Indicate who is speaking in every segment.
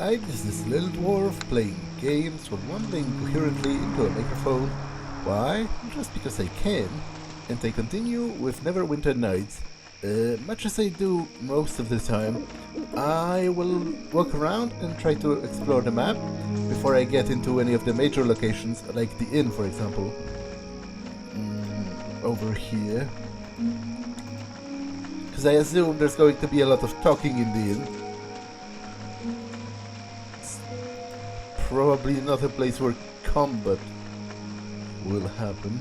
Speaker 1: Hi, this is little dwarf playing games while mumbling coherently into a microphone. Why? Just because I can. And I continue with Neverwinter Nights. Much as I do most of the time, I will walk around and try to explore the map before I get into any of the major locations, like the inn, for example. Over here. Because I assume there's going to be a lot of talking in the inn. It's probably not a place where combat will happen.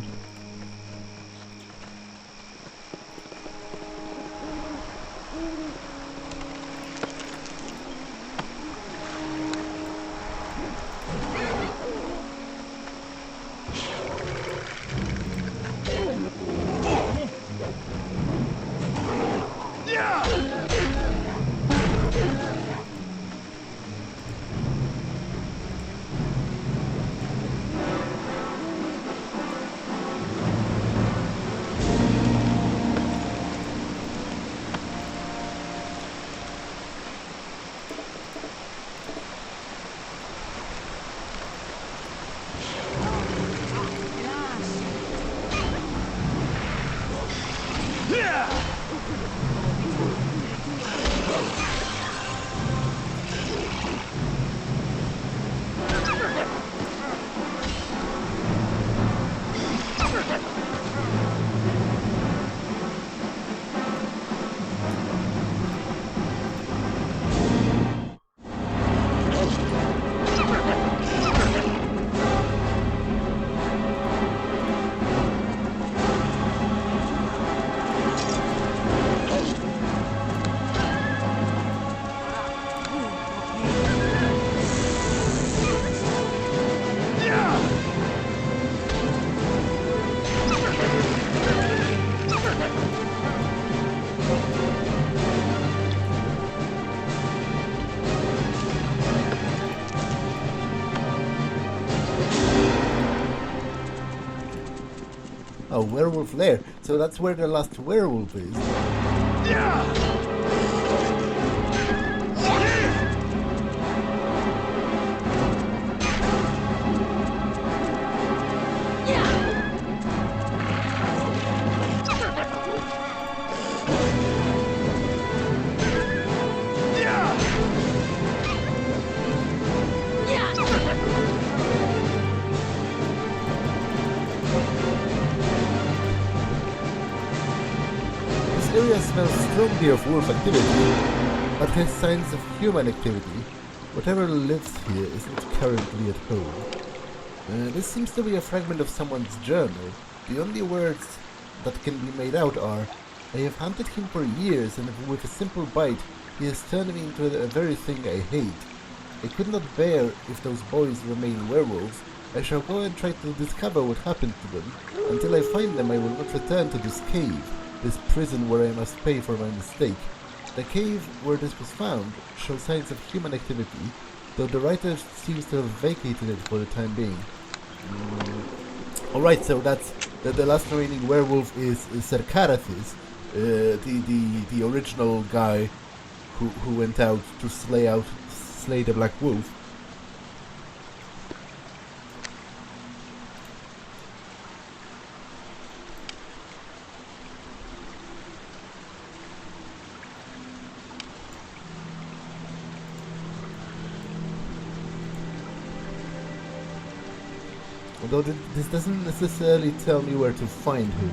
Speaker 1: Oh, werewolf lair. So that's where the last werewolf is. This area smells strongly of wolf activity, but has signs of human activity. Whatever lives here isn't currently at home. This seems to be a fragment of someone's journal. The only words that can be made out are, "I have hunted him for years, and with a simple bite, he has turned me into the very thing I hate. I could not bear if those boys remain werewolves. I shall go and try to discover what happened to them. Until I find them, I will not return to this cave, this prison where I must pay for my mistake." The cave where this was found shows signs of human activity, though the writer seems to have vacated it for the time being. Alright, so that's the last remaining werewolf is Serkarathis, the original guy who went out to slay the Black Wolf. Although this doesn't necessarily tell me where to find him.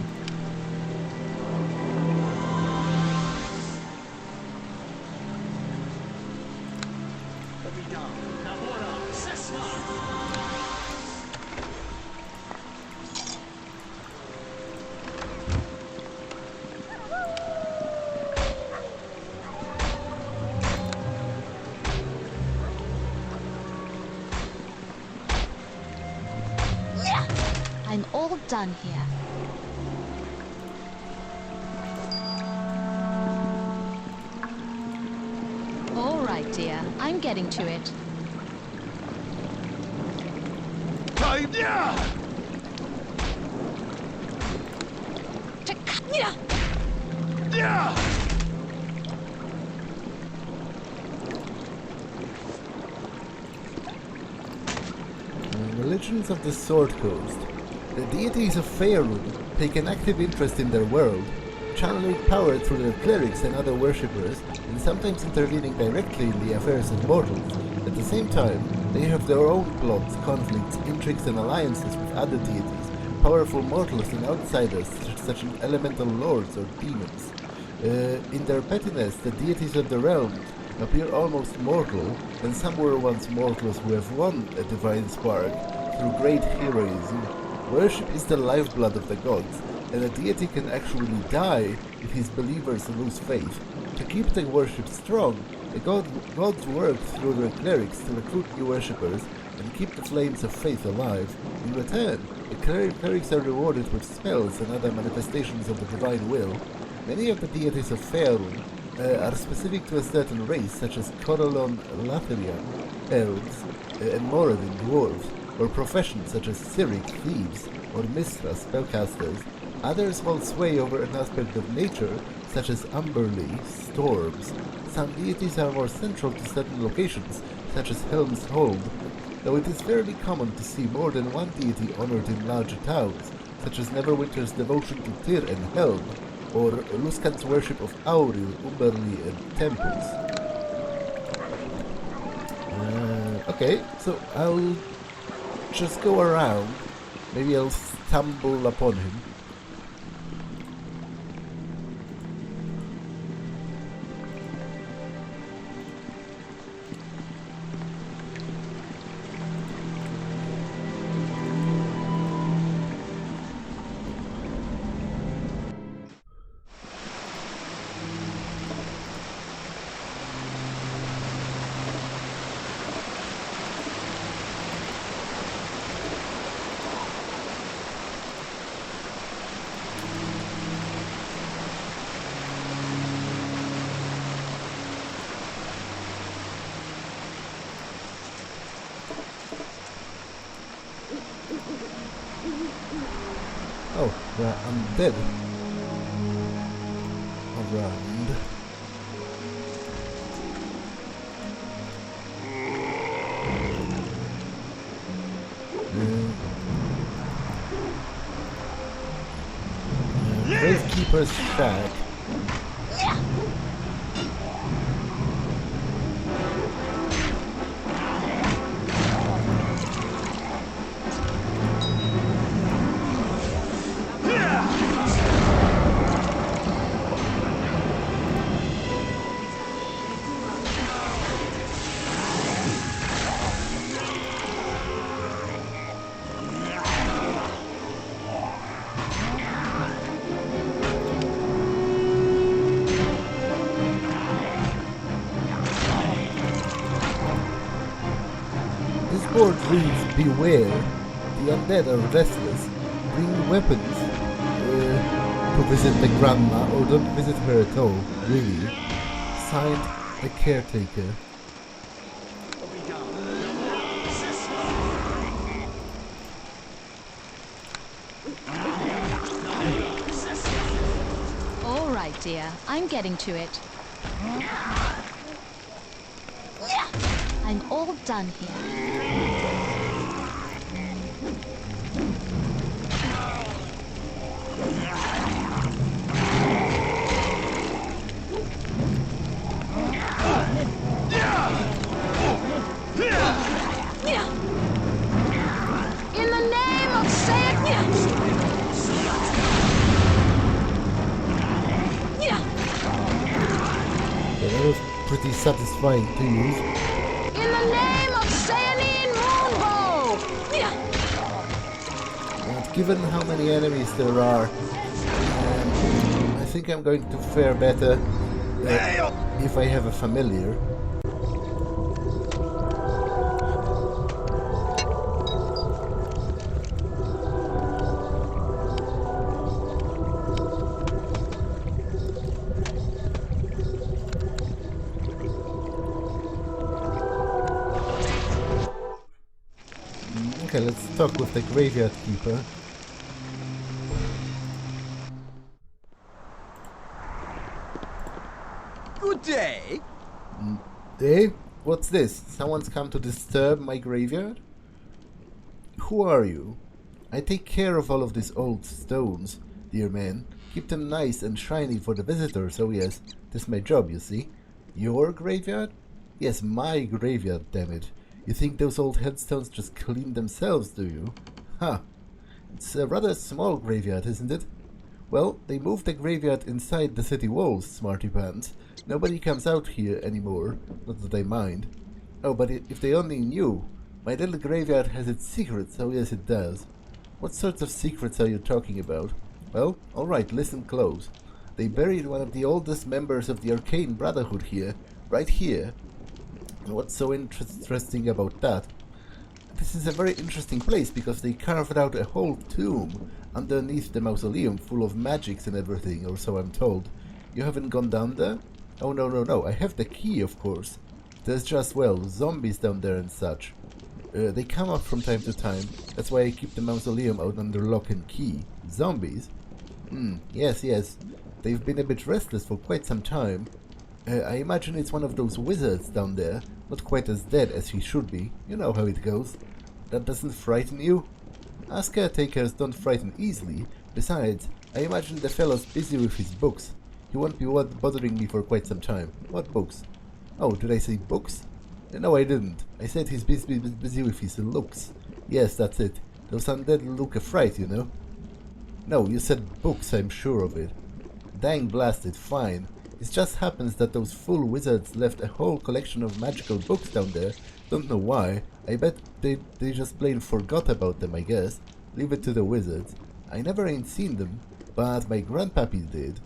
Speaker 2: I'm all done here. All right, dear. I'm getting to it.
Speaker 1: Religions of the Sword Coast. The deities of Faerun take an active interest in their world, channeling power through their clerics and other worshippers, and sometimes intervening directly in the affairs of mortals. At the same time, they have their own plots, conflicts, intrigues, and alliances with other deities, powerful mortals and outsiders, such as elemental lords or demons. In their pettiness, the deities of the realms appear almost mortal, and some were once mortals who have won a divine spark through great heroism. Worship is the lifeblood of the gods, and a deity can actually die if his believers lose faith. To keep the worship strong, the gods work through their clerics to recruit new worshippers and keep the flames of faith alive. In return, the clerics are rewarded with spells and other manifestations of the divine will. Many of the deities of Faerun are specific to a certain race, such as Corellon Latherian, elves, and Moradin, dwarves, or professions such as Cyric, thieves, or Mistra, spellcasters. Others hold sway over an aspect of nature, such as Umberlee, storms. Some deities are more central to certain locations, such as Helm's Hold, though it is fairly common to see more than one deity honored in larger towns, such as Neverwinter's devotion to Tyr and Helm, or Luskan's worship of Auril, Umberlee, and temples. Okay, so I'll just go around. Maybe I'll stumble upon him. Oh, I'm dead. Around. Gravekeeper's Shack. Board reads, beware, the undead are restless, bring weapons to visit the grandma, or don't visit her at all, really. Signed, the caretaker.
Speaker 2: All right, dear, I'm getting to it. I'm all done here. In the name of Satan!
Speaker 1: Yeah, that was pretty satisfying to use.
Speaker 2: In the name of Cyanine Moonbow!
Speaker 1: And given how many enemies there are, I think I'm going to fare better if I have a familiar. Okay, let's talk with the graveyard keeper.
Speaker 3: Good day.
Speaker 1: Hey, what's this? Someone's come to disturb my graveyard? Who are you? I take care of all of these old stones, dear man. Keep them nice and shiny for the visitors, oh yes, that's my job, you see. Your graveyard? Yes, my graveyard, damn it. You think those old headstones just clean themselves, do you? Ha! It's a rather small graveyard, isn't it? Well, they moved the graveyard inside the city walls, smarty pants. Nobody comes out here anymore, not that I mind. Oh, but if they only knew. My little graveyard has its secrets, oh yes it does. What sorts of secrets are you talking about? Well, alright, listen close. They buried one of the oldest members of the Arcane Brotherhood here, right here. And what's so interesting about that? This is a very interesting place because they carved out a whole tomb underneath the mausoleum full of magics and everything, or so I'm told. You haven't gone down there? Oh no, I have the key, of course. There's just, well, zombies down there and such. They come up from time to time, that's why I keep the mausoleum out under lock and key. Zombies? Yes. They've been a bit restless for quite some time. I imagine it's one of those wizards down there, not quite as dead as he should be. You know how it goes. That doesn't frighten you? Us caretakers don't frighten easily. Besides, I imagine the fellow's busy with his books. He won't be bothering me for quite some time. What books? Oh, did I say books? No, I didn't. I said he's busy with his looks. Yes, that's it. Those undead look a fright, you know. No, you said books, I'm sure of it. Dang blasted, fine. It just happens that those fool wizards left a whole collection of magical books down there. Don't know why. I bet they just plain forgot about them, I guess. Leave it to the wizards. I never ain't seen them, but my grandpappy did.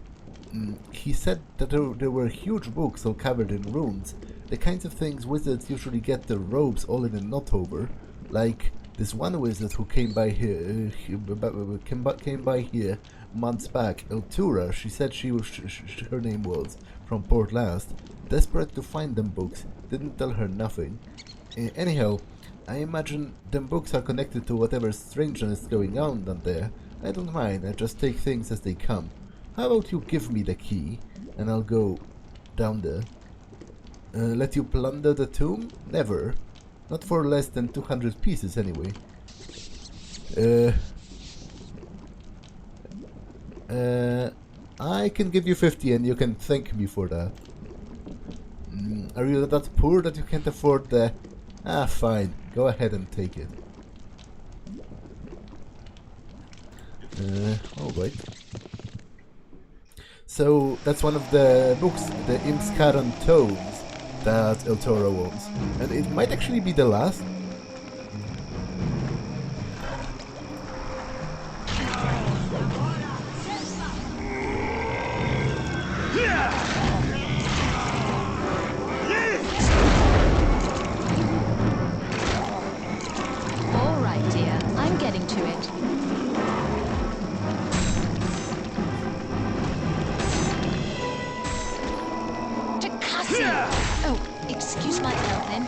Speaker 1: He said that there were huge books all covered in runes. The kinds of things wizards usually get their robes all in a knot over. Like this one wizard who came by here months back, Eltura. She said her name was, from Port Llast. Desperate to find them books. Didn't tell her nothing. Anyhow, I imagine them books are connected to whatever strangeness is going on down there. I don't mind, I just take things as they come. How about you give me the key, and I'll go down there. Let you plunder the tomb? Never. Not for less than 200 pieces, anyway. I can give you 50 and you can thank me for that. Are you that poor that you can't afford the... Ah, fine. Go ahead and take it. Alright. So, that's one of the books, the Imskaran Tomes, that Eltora owns. And it might actually be the last.
Speaker 2: Alright, dear. I'm getting to it. Oh, excuse my elven.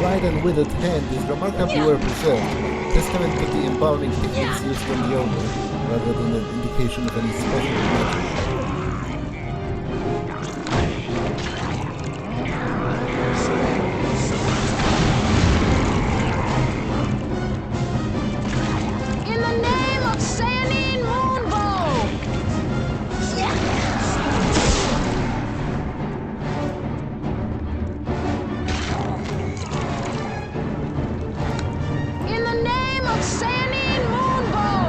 Speaker 1: wide and withered hand is remarkably well preserved, testament to the embalming techniques used on the owner, rather than an indication of any special magic.
Speaker 2: In the name of Sayanine Moonbow! In the name of Sayanine Moonbow!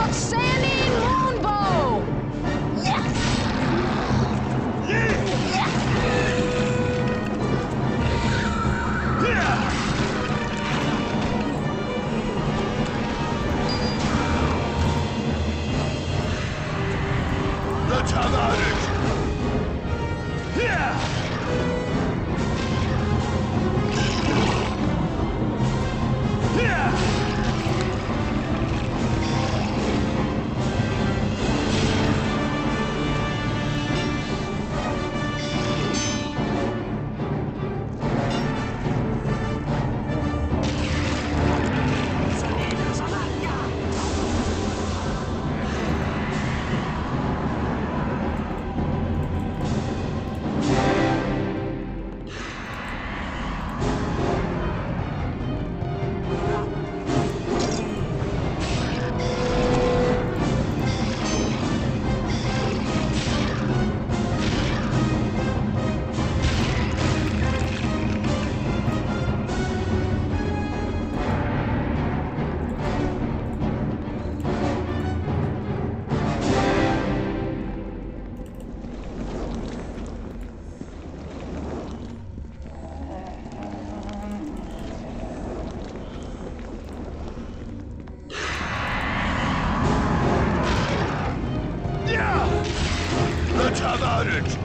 Speaker 2: of Sandine Moonbow!
Speaker 3: Let's have at it! Let's have at it!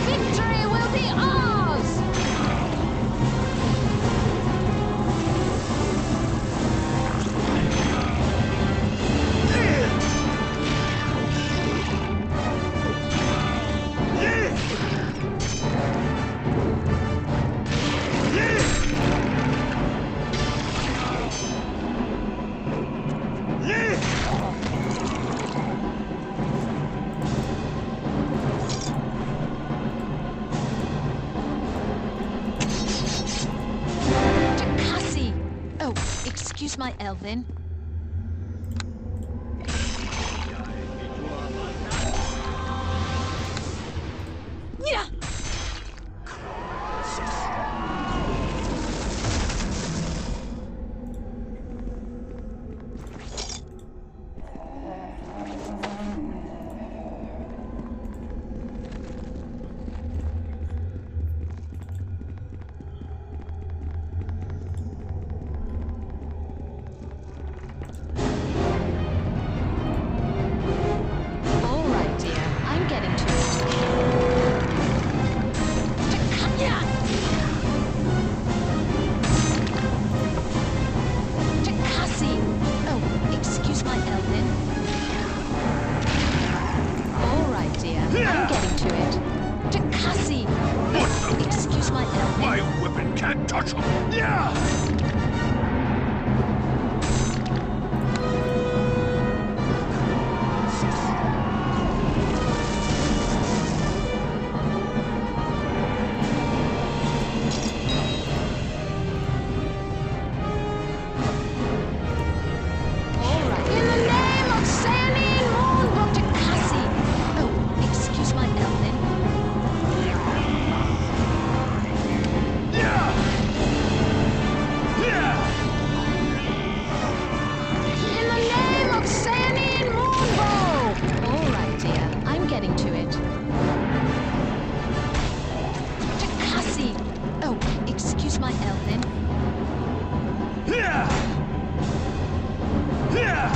Speaker 2: Victory will be ours! Takasi! Oh, excuse my elven. Yeah! All right, dear. I'm getting to it. Takasi! Oh, excuse my elven. All right, dear. I'm getting to it. Takasi!
Speaker 3: What the?
Speaker 2: Excuse my elven.
Speaker 3: My weapon can't touch him! Yeah!
Speaker 2: All right. In the name of Sandine Moonbow, Takasi! Oh, excuse my elven.
Speaker 3: Yeah! Yeah!
Speaker 2: In the name of Sandine Moonbow! All right, dear. I'm getting to it. Takasi! Oh, excuse my elven.
Speaker 3: Yeah! Yeah!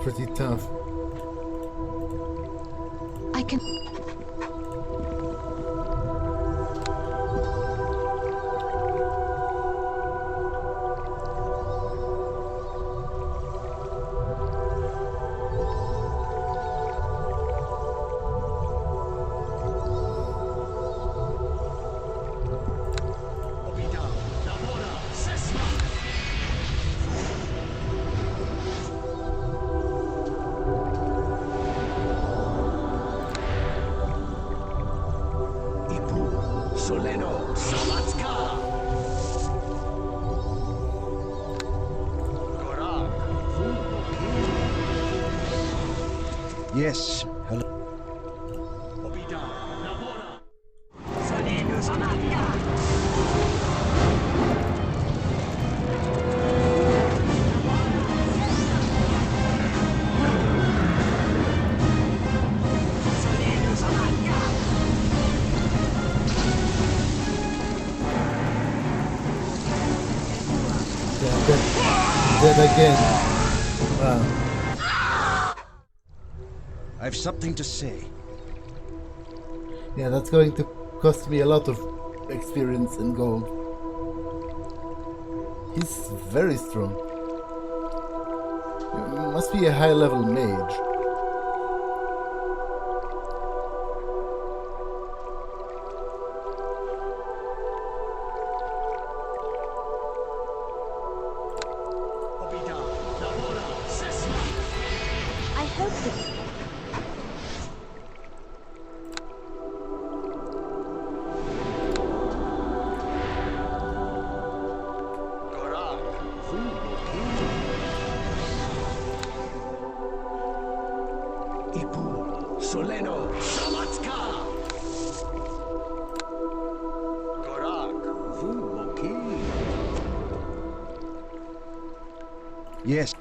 Speaker 1: pretty tough.
Speaker 2: I can...
Speaker 4: Yes, hello.
Speaker 1: Dead again. Wow.
Speaker 4: I've something to say.
Speaker 1: Yeah, that's going to cost me a lot of experience and gold. He's very strong. Must be a high-level mage.
Speaker 2: I hope that...
Speaker 4: Yes.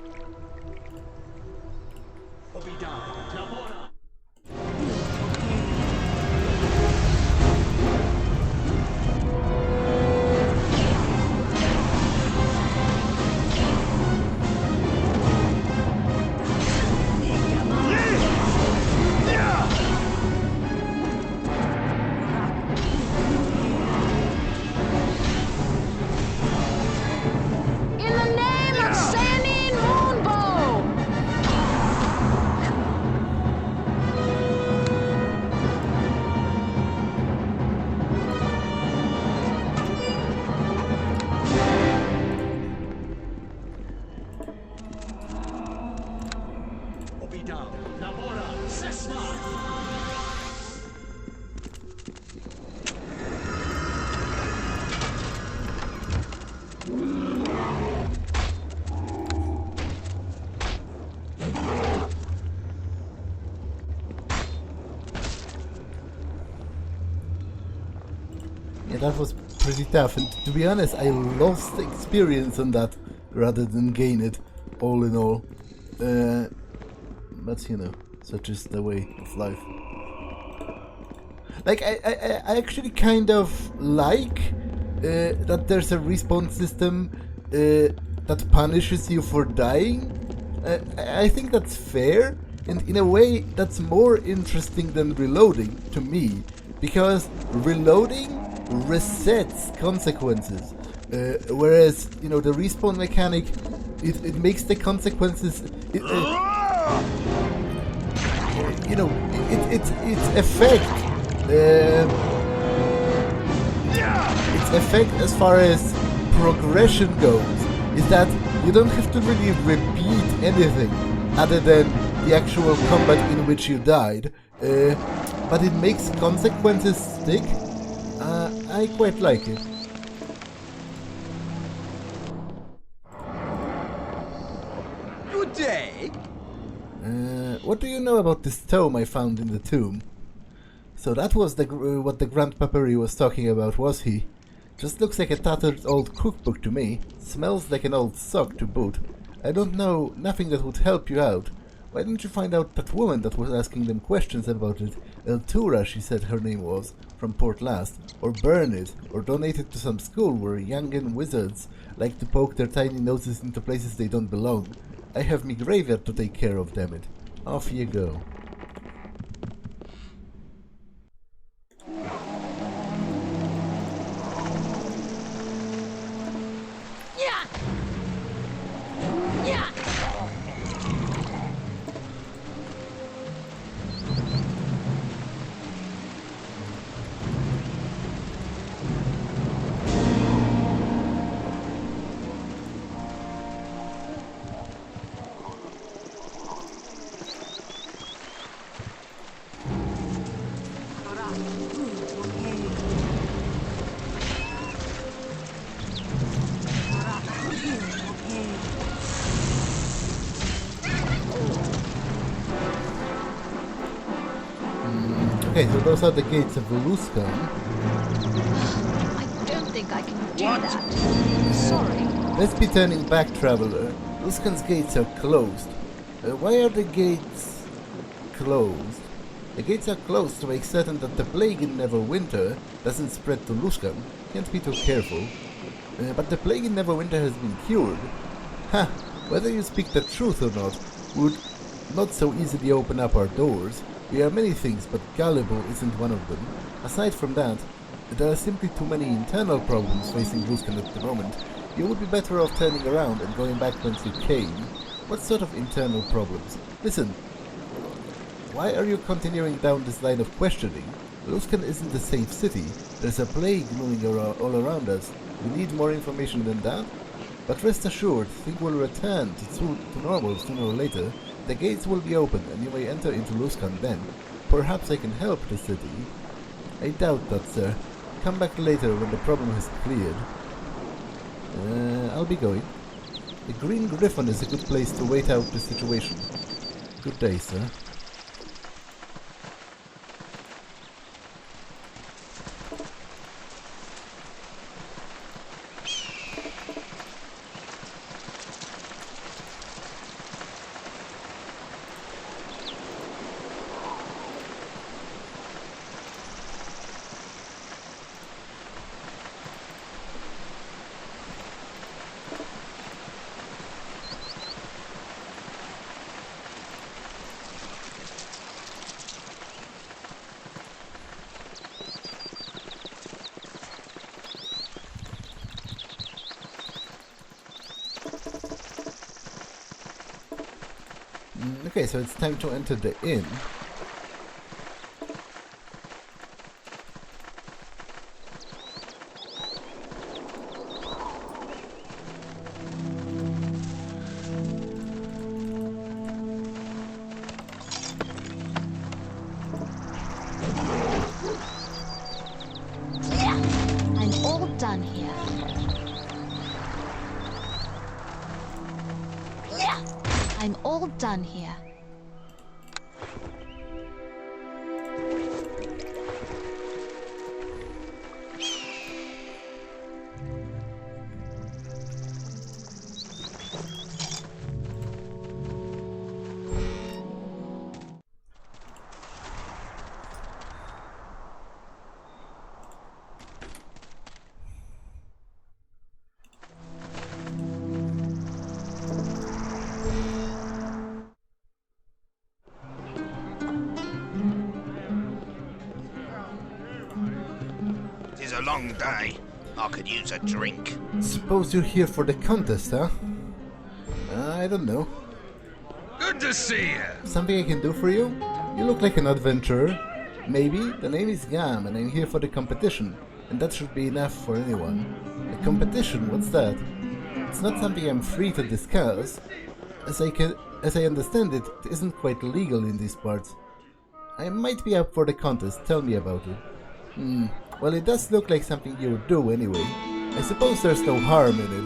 Speaker 2: In the name of Sandine Moonbow!
Speaker 1: Yeah, that was pretty tough, and to be honest, I lost experience on that rather than gain it, all in all. But you know, such is the way of life. Like, I actually kind of like that there's a respawn system that punishes you for dying. I think that's fair, and in a way that's more interesting than reloading to me, because reloading resets consequences, whereas, you know, the respawn mechanic, it makes the consequences, you know, its effect, its effect as far as progression goes is that you don't have to really repeat anything other than the actual combat in which you died, but it makes consequences stick. I quite like it.
Speaker 4: Good day.
Speaker 1: What do you know about this tome I found in the tomb? So that was what the Grand Papyri was talking about, was he? Just looks like a tattered old cookbook to me. Smells like an old sock to boot. I don't know nothing that would help you out. Why don't you find out that woman that was asking them questions about it? Eltura, she said her name was, from Port Llast. Or burn it, or donate it to some school where young and wizards like to poke their tiny noses into places they don't belong. I have me graveyard to take care of, damn it. Off you go.
Speaker 2: Yeah. Yeah.
Speaker 1: Okay, so those are the gates of Luskan.
Speaker 2: I don't think I can do that. Sorry.
Speaker 1: Let's be turning back, traveler. Luskan's gates are closed. Why are the gates closed? The gates are closed to make certain that the plague in Neverwinter doesn't spread to Luskan. Can't be too careful. But the plague in Neverwinter has been cured. Ha! Whether you speak the truth or not would not so easily open up our doors. We are many things, but gullible isn't one of them. Aside from that, there are simply too many internal problems facing Luskan at the moment. You would be better off turning around and going back whence you came. What sort of internal problems? Listen, why are you continuing down this line of questioning? Luskan isn't a safe city. There's a plague looming all around us. We need more information than that? But rest assured, things will return to normal sooner or later. The gates will be open, and you may enter into Luskan then. Perhaps I can help the city. I doubt that, sir. Come back later when the problem has cleared. I'll be going. The Green Griffon is a good place to wait out the situation. Good day, sir. Okay, so it's time to enter the inn.
Speaker 2: I'm all done here. I'm all done here.
Speaker 5: A long day. I could use a drink.
Speaker 1: Suppose you're here for the contest, huh? I don't know.
Speaker 3: Good to see you.
Speaker 1: Something I can do for you? You look like an adventurer. Maybe. The name is Gam and I'm here for the competition. And that should be enough for anyone. A competition? What's that? It's not something I'm free to discuss. As I understand it, it isn't quite legal in these parts. I might be up for the contest. Tell me about it. Well, it does look like something you would do anyway. I suppose there's no harm in it.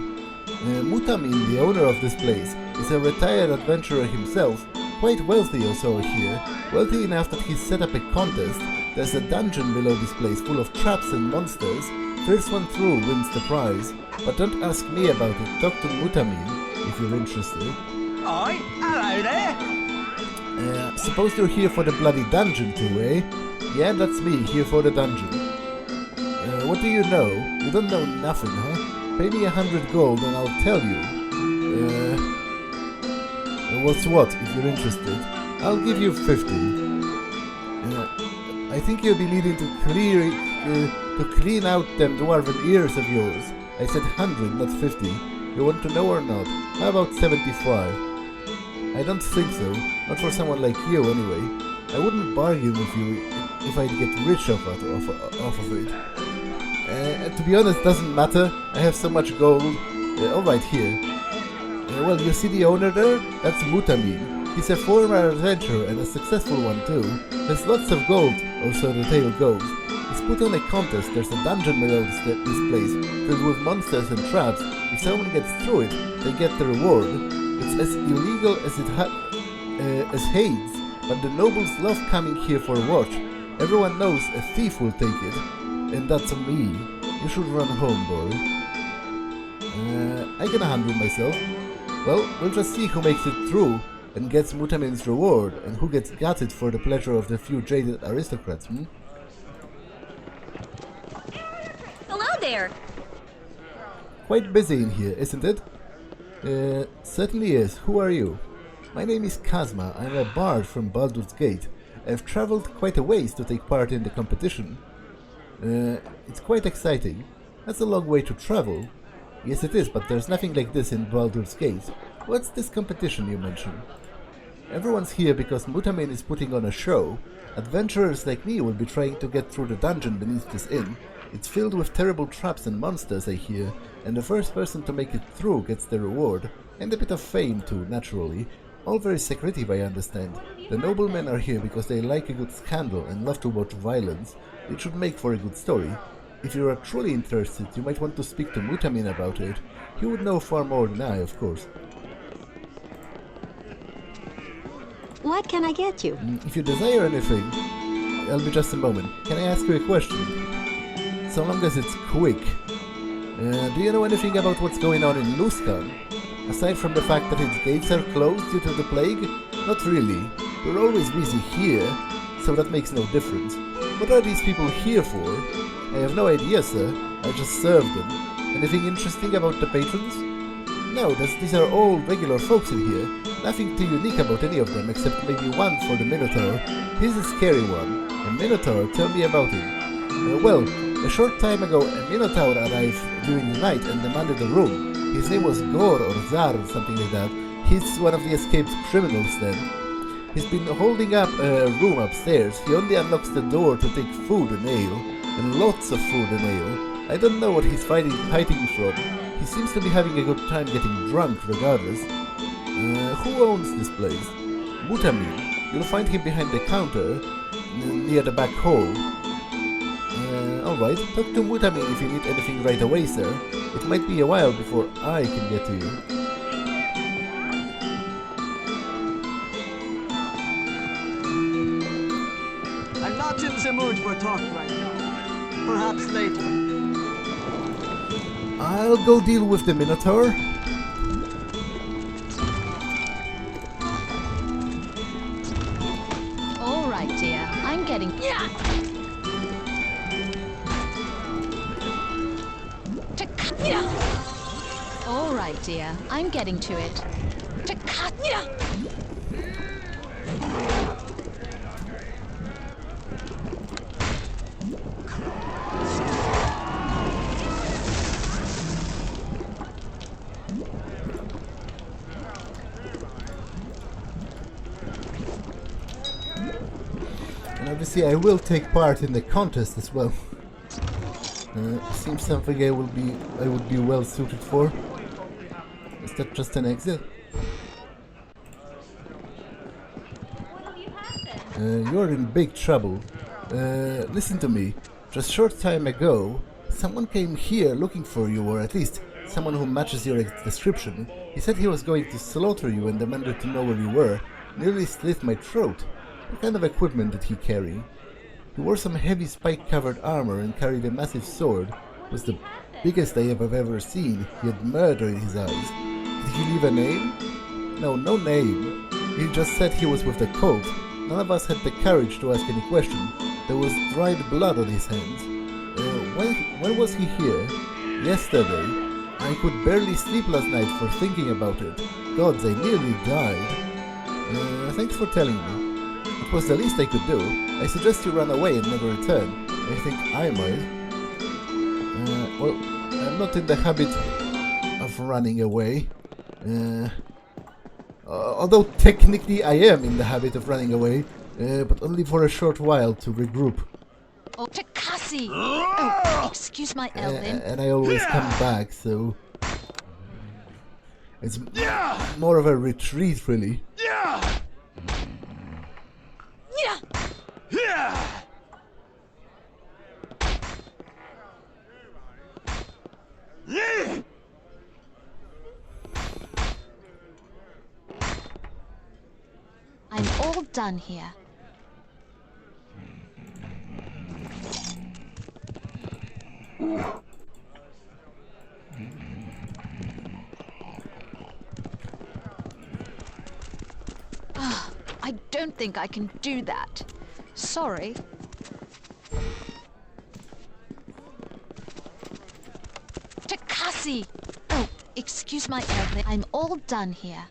Speaker 1: Mutamin, the owner of this place, is a retired adventurer himself, quite wealthy also here, wealthy enough that he's set up a contest. There's a dungeon below this place full of traps and monsters. First one through wins the prize. But don't ask me about it, talk to Mutamin if you're interested.
Speaker 4: Aye, hello there.
Speaker 1: Suppose you're here for the bloody dungeon too, eh? Yeah, that's me, here for the dungeon. What do you know? You don't know nothing, huh? Pay me 100 gold and I'll tell you. What's what, if you're interested? I'll give you 50. I think you'll be needing to clean out them dwarven ears of yours. I said 100, not 50. You want to know or not? How about 75? I don't think so. Not for someone like you, anyway. I wouldn't bargain with you if I'd get rich off of it. To be honest, doesn't matter. I have so much gold. Alright, here. Well, you see the owner there? That's Mutamin. He's a former adventurer and a successful one too. Has lots of gold, or so the tale goes. He's put on a contest. There's a dungeon below this place, filled with monsters and traps. If someone gets through it, they get the reward. It's as illegal as as Hades, but the nobles love coming here for a watch. Everyone knows a thief will take it, and that's me. You should run home, boy. I can handle myself. Well, we'll just see who makes it through and gets Mutamin's reward, and who gets gutted for the pleasure of the few jaded aristocrats,
Speaker 2: Hello there.
Speaker 1: Quite busy in here, isn't it? Certainly is. Who are you? My name is Kazma. I'm a bard from Baldur's Gate. I've traveled quite a ways to take part in the competition. It's quite exciting. That's a long way to travel. Yes, it is, but there's nothing like this in Baldur's Gate. What's this competition you mentioned? Everyone's here because Mutamin is putting on a show. Adventurers like me will be trying to get through the dungeon beneath this inn. It's filled with terrible traps and monsters, I hear, and the first person to make it through gets the reward, and a bit of fame too, naturally. All very secretive, I understand. The noblemen are here because they like a good scandal and love to watch violence. It should make for a good story. If you are truly interested, you might want to speak to Mutamin about it. He would know far more than I, of course.
Speaker 2: What can I get you?
Speaker 1: If you desire anything, I'll be just a moment. Can I ask you a question? So long as it's quick. Do you know anything about what's going on in Luskan? Aside from the fact that its gates are closed due to the plague? Not really. We're always busy here, so that makes no difference. What are these people here for? I have no idea, sir. I just serve them. Anything interesting about the patrons? No, these are all regular folks in here. Nothing too unique about any of them, except maybe one for the Minotaur. He's a scary one. A Minotaur? Tell me about him. Well, a short time ago, a Minotaur arrived during the night and demanded a room. His name was Gor or Zar or something like that. He's one of the escaped criminals then. He's been holding up a room upstairs. He only unlocks the door to take food and ale. And lots of food and ale. I don't know what he's hiding from. He seems to be having a good time getting drunk regardless. Who owns this place? Mutamin. You'll find him behind the counter, near the back hall. Alright, talk to Mutamin if you need anything right away, sir. It might be a while before I can get to you.
Speaker 4: I'm not in the mood for talk right now. Perhaps later.
Speaker 1: I'll go deal with the Minotaur.
Speaker 2: All right, dear. I'm getting... All right, dear. I'm getting to it.
Speaker 1: And obviously I will take part in the contest as well. Seems something I would be well suited for. Is that just an exit? You're in big trouble. Listen to me. Just short time ago, someone came here looking for you, or at least someone who matches your description. He said he was going to slaughter you and demanded to know where you were. Nearly slit my throat. What kind of equipment did he carry? He wore some heavy spike-covered armor and carried a massive sword. It was the biggest I have ever seen. He had murder in his eyes. Did he leave a name? No name. He just said he was with the cult. None of us had the courage to ask any question. There was dried blood on his hands. When was he here? Yesterday. I could barely sleep last night for thinking about it. Gods, I nearly died. Thanks for telling me. It was the least I could do. I suggest you run away and never return. I think I might. Well, I'm not in the habit of running away. Although technically I am in the habit of running away, but only for a short while to regroup.
Speaker 2: Oh, Takasi! Oh, excuse my elven.
Speaker 1: And I always come back, so... It's more of a retreat, really.
Speaker 2: Yeah! I'm all done here. I don't think I can do that. Sorry. Takasi! Oh, excuse my elven. I'm all done here.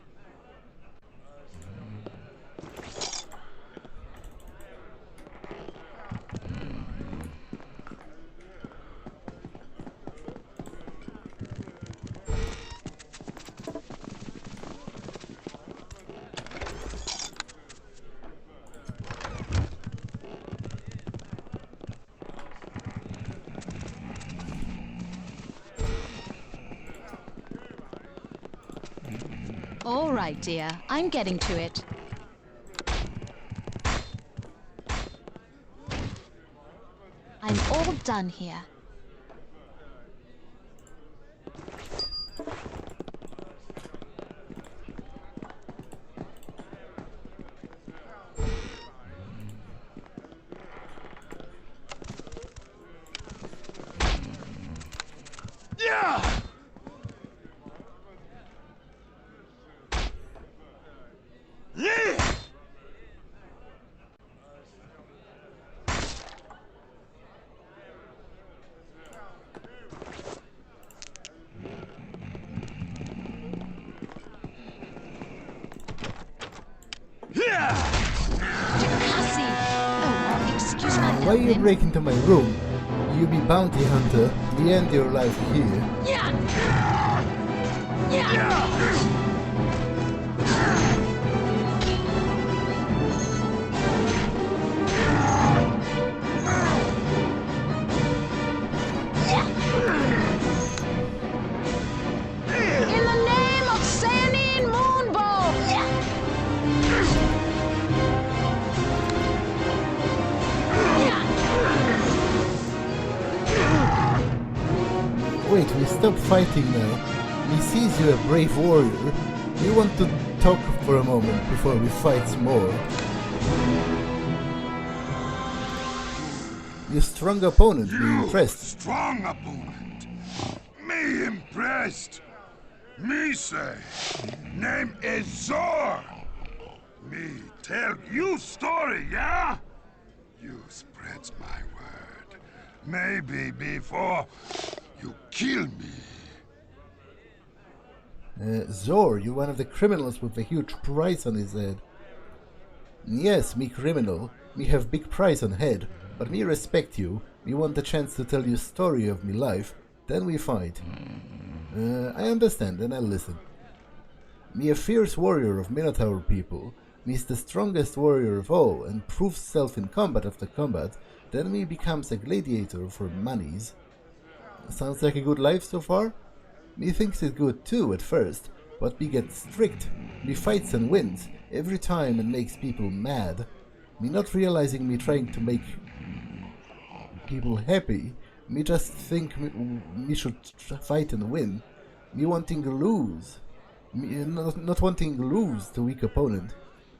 Speaker 2: All right, dear. I'm getting to it. I'm all done here.
Speaker 1: Why you break into my room? You be bounty hunter, we end your life here.
Speaker 2: In the name of Sanine Moonbow!
Speaker 1: Wait, we stop fighting now. We sees you a brave warrior. We want to talk for a moment before we fight some more. Your strong opponent, me impressed.
Speaker 3: Strong opponent. Me impressed. Me say, name is Zor. Me tell you story, yeah? You spreads my word. Maybe before you kill me.
Speaker 1: Zor, you're one of the criminals with a huge price on his head. Yes, me criminal. Me have big price on head, but me respect you. Me want the chance to tell you story of me life. Then we fight. I understand, and I'll listen. Me a fierce warrior of Minotaur people. Me's the strongest warrior of all, and proves self in combat after combat. Then me becomes a gladiator for monies. Sounds like a good life so far? Me thinks it good too at first, but me gets strict. Me fights and wins every time and makes people mad. Me not realizing me trying to make people happy. Me just think me should fight and win. Me wanting to lose. Me not wanting to lose to weak opponent.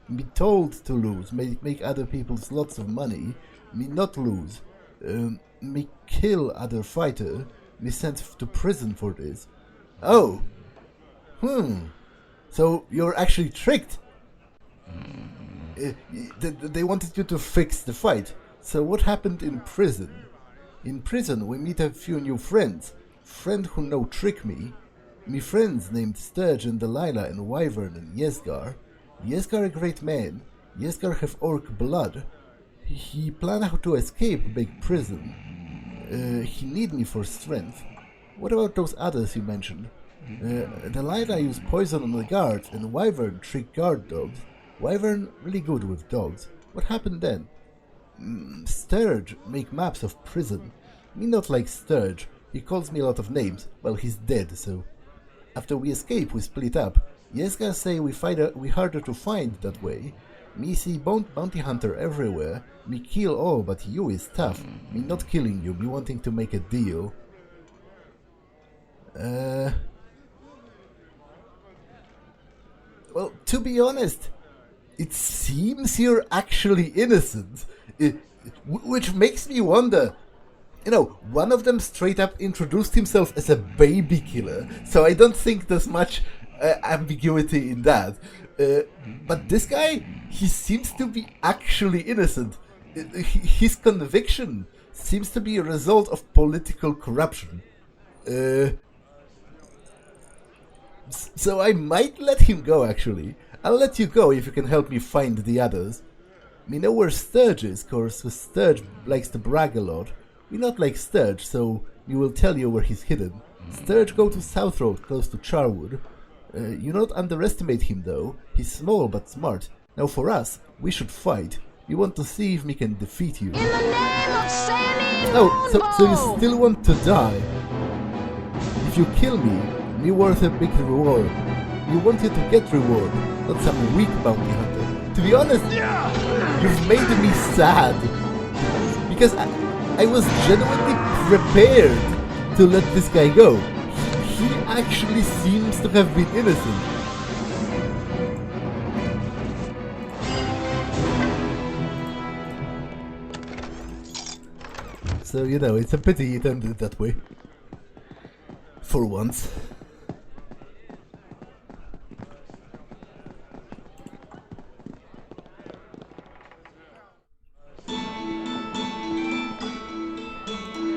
Speaker 1: Me told to lose, make other people's lots of money. Me not lose. Me kill other fighter. Me sent to prison for this. Oh! So you're actually tricked! They wanted you to fix the fight. So what happened in prison? In prison we meet a few new friends. Friend who no trick me. Me friends named Sturge and Delilah and Wyvern and Yesgar. Yesker a great man. Yesker have orc blood. He plan how to escape big prison. He need me for strength. What about those others you mentioned? The Lyra use poison on the guards and Wyvern trick guard dogs. Wyvern really good with dogs. What happened then? Sturge make maps of prison. Me not like Sturge. He calls me a lot of names. Well, he's dead, so... After we escape, we split up. Yeska say we harder to find that way. Me see bounty hunter everywhere. Me kill all, but you is tough. Me not killing you, me wanting to make a deal. Well, to be honest, it seems you're actually innocent. Which makes me wonder. You know, one of them straight up introduced himself as a baby killer, so I don't think there's much ambiguity in that. But this guy, he seems to be actually innocent. His conviction seems to be a result of political corruption. So I might let him go, actually. I'll let you go if you can help me find the others. Me know where Sturge is, cause Sturge likes to brag a lot. We not like Sturge, so we will tell you where he's hidden. Sturge go to South Road, close to Charwood. You not underestimate him though. He's small but smart. Now for us, we should fight. We want to see if we can defeat you.
Speaker 2: In the name of Sandy
Speaker 1: Oh, so you still want to die? If you kill me worth a big reward. We want you to get reward, not some weak bounty hunter. To be honest, you've made me sad. Because I was genuinely prepared to let this guy go. He actually seems to have been innocent. So, you know, it's a pity it ended that way. For once.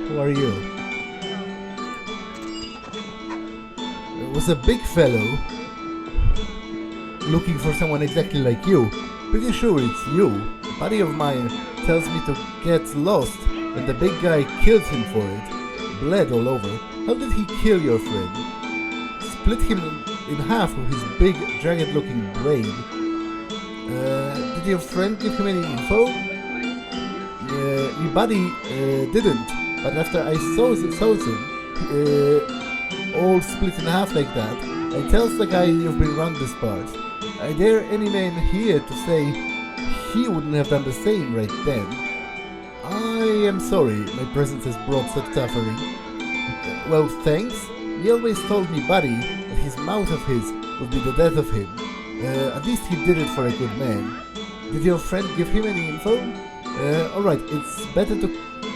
Speaker 1: Who are you? There was a big fellow looking for someone exactly like you. Pretty sure it's you. A buddy of mine tells me to get lost, and the big guy kills him for it. Bled all over. How did he kill your friend? Split him in half with his big, jagged-looking blade. Did your friend give him any info? Your buddy didn't. But after I saw him all split in half like that, I tells the guy you've been around this part. I dare any man here to say he wouldn't have done the same right then. I am sorry my presence has brought such suffering. Well, thanks. He always told me, buddy, that his mouth of his would be the death of him. At least he did it for a good man. Did your friend give him any info? Alright, it's better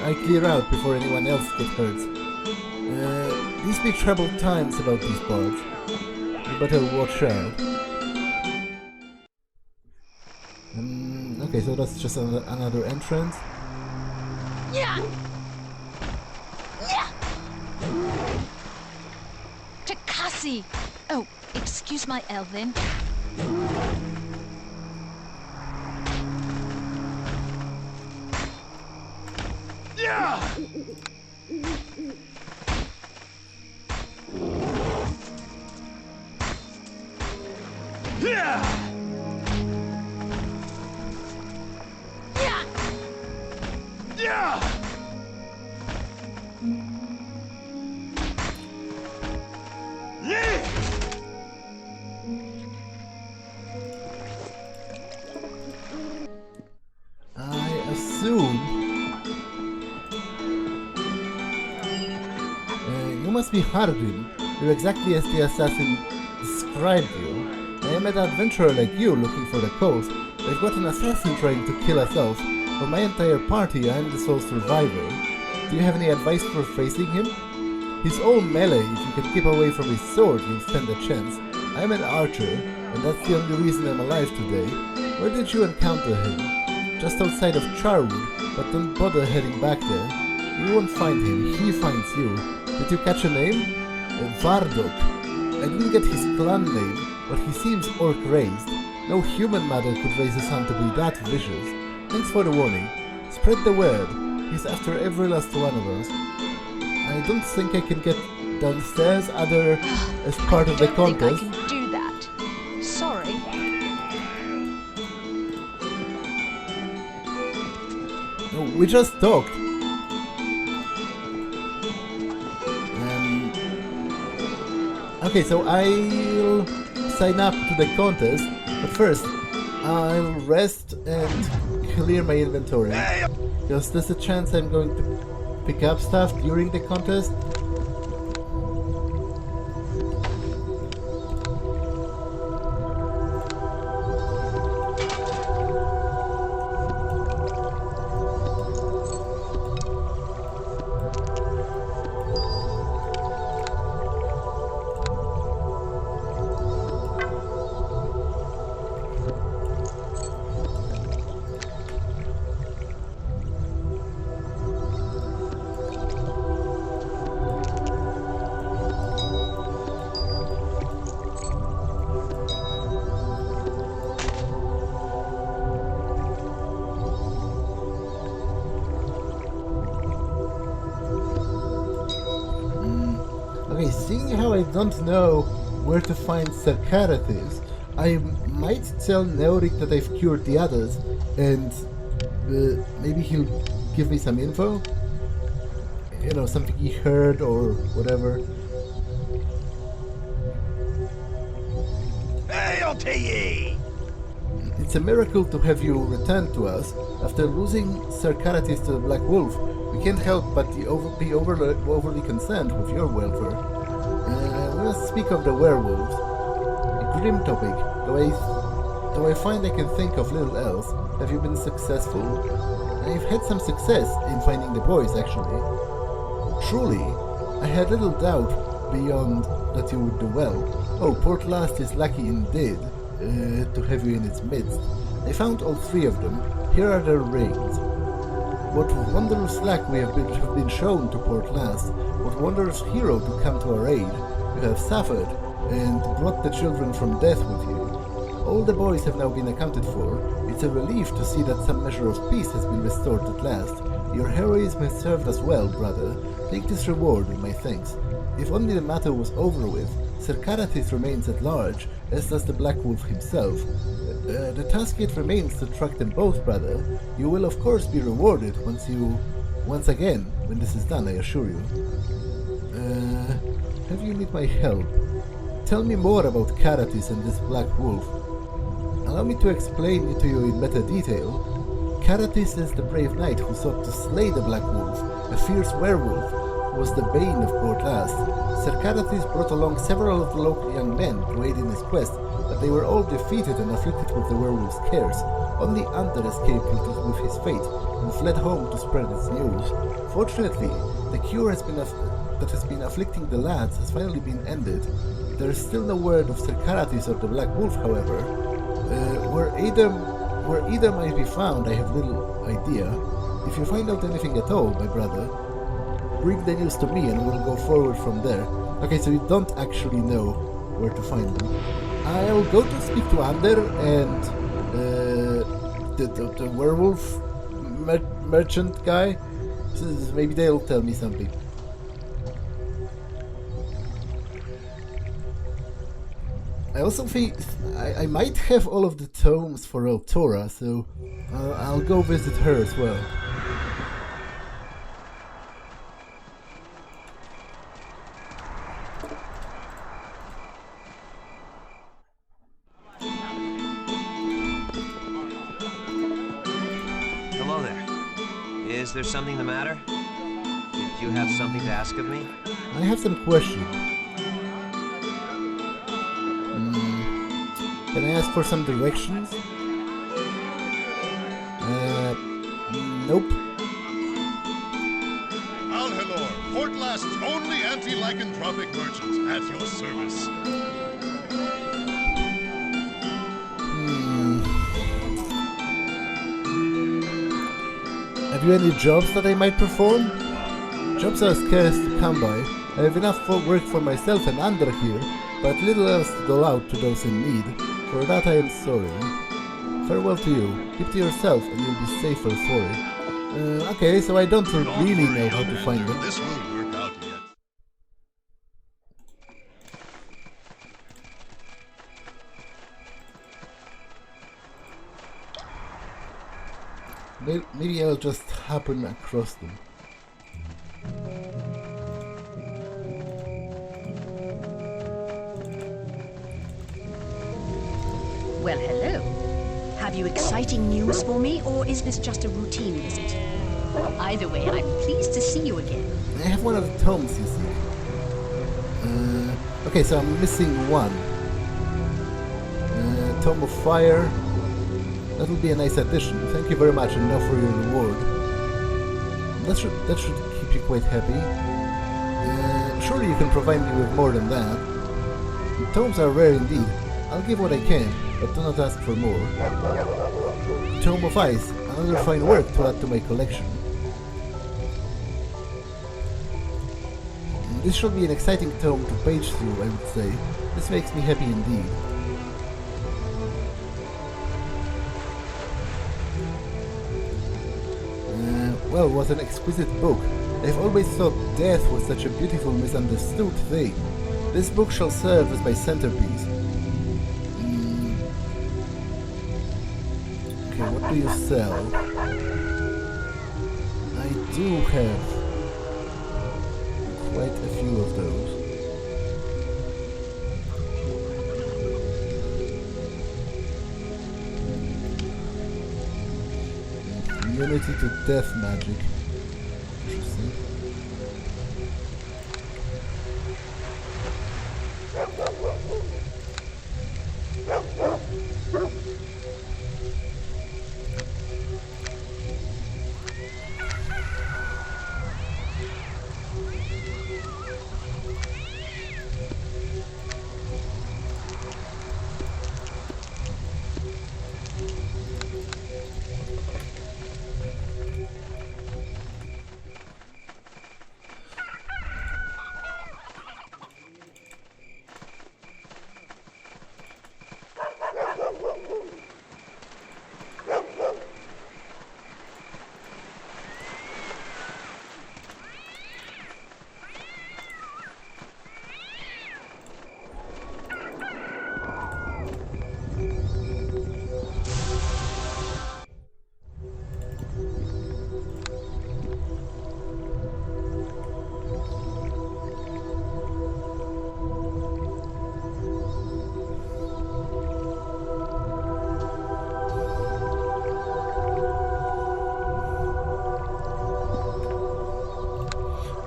Speaker 1: I clear out before anyone else gets hurt. These be troubled times about these parts. You better watch out. Okay, so that's just another entrance.
Speaker 2: Yeah. Yeah. Takasi. Oh, excuse my elven.
Speaker 3: Yeah! Yeah!
Speaker 2: Yeah.
Speaker 3: Yeah! Yeah!
Speaker 1: I assume you must be Hardin. You're exactly as the assassin described you. I am an adventurer like you looking for the coast. I've got an assassin trying to kill us off. For my entire party, I am the sole survivor. Do you have any advice for facing him? He's all melee. If you can keep away from his sword, you'll stand a chance. I am an archer, and that's the only reason I'm alive today. Where did you encounter him? Just outside of Charwood, but don't bother heading back there. You won't find him, he finds you. Did you catch a name? Vardok. I didn't get his clan name, but he seems orc-raised. No human mother could raise a son to be that vicious. Thanks for the warning. Spread the word. He's after every last one of us. I don't think I can get downstairs other as part of the contest.
Speaker 2: I can do that. Sorry.
Speaker 1: No, we just talked. Okay, so I'll sign up to the contest, but first I'll rest and clear my inventory. Because there's a chance I'm going to pick up stuff during the contest. Okay, seeing how I don't know where to find Sarkarathis, I might tell Neoric that I've cured the others, and maybe he'll give me some info? You know, something he heard or whatever.
Speaker 5: Hail to ye!
Speaker 1: It's a miracle to have you return to us. After losing Sarkarathis to the Black Wolf, we can't help but be overly concerned with your welfare. We must speak of the werewolves. A grim topic, though I find I can think of little else. Have you been successful? I've had some success in finding the boys, actually. Truly, I had little doubt beyond that you would do well. Oh, Port Llast is lucky indeed to have you in its midst. I found all three of them. Here are their rings. What wondrous luck we have been shown to Port Llast. What wondrous hero to come to our aid. You have suffered and brought the children from death with you. All the boys have now been accounted for. It's a relief to see that some measure of peace has been restored at last. Your heroism has served us well, brother. Take this reward with my thanks. If only the matter was over with, Sarkarathis remains at large, as does the Black Wolf himself. The task yet remains to track them both, brother. You will of course be rewarded once again, when this is done, I assure you. Have you need my help? Tell me more about Karathis and this Black Wolf. Allow me to explain it to you in better detail. Karathis is the brave knight who sought to slay the Black Wolf, a fierce werewolf who was the bane of Port Llast. Karathis brought along several of the local young men to aid in his quest, but they were all defeated and afflicted with the werewolf's cares. Only Under escaped with his fate and fled home to spread its news. Fortunately, the cure that has been afflicting the lads has finally been ended. There is still no word of Karathis or the Black Wolf, however. Where either might be found, I have little idea. If you find out anything at all, my brother, bring the news to me and we'll go forward from there. Okay, so you don't actually know where to find them. I'll go to speak to Ander and the werewolf merchant guy. So maybe they'll tell me something. I also think I might have all of the tomes for Eltora, so I'll go visit her as well.
Speaker 6: Hello there. Is there something the matter? Did you have something to ask of me?
Speaker 1: I have some questions. Can I ask for some directions? Nope.
Speaker 3: Al-Helor, Port Llast's only anti-lycanthropic merchant, at your service.
Speaker 1: Have you any jobs that I might perform? Jobs are scarce to come by. I have enough work for myself and Andra here, but little else to dole out to those in need. For that I am sorry. Farewell to you. Keep to yourself and you'll be safer for it. Okay, so I don't really know how to find them.
Speaker 3: This won't work out yet.
Speaker 1: Maybe I'll just happen across them.
Speaker 7: Well, hello. Have you exciting news for me, or is this just a routine visit? Either way, I'm pleased to see you again.
Speaker 1: I have one of the tomes, you see. Okay, so I'm missing one. Tome of Fire. That would be a nice addition. Thank you very much, and now for your reward. That should keep you quite happy. Surely you can provide me with more than that. The tomes are rare indeed. I'll give what I can, but do not ask for more. Tome of Ice, another fine work to add to my collection. This should be an exciting tome to page through, I would say. This makes me happy indeed. Well, what an exquisite book. I've always thought death was such a beautiful, misunderstood thing. This book shall serve as my centerpiece. Okay, what do you sell? I do have quite a few of those. Immunity to death magic. Interesting.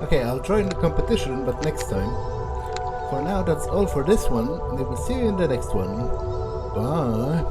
Speaker 1: Okay, I'll join the competition, but next time. For now, that's all for this one, and we will see you in the next one. Bye!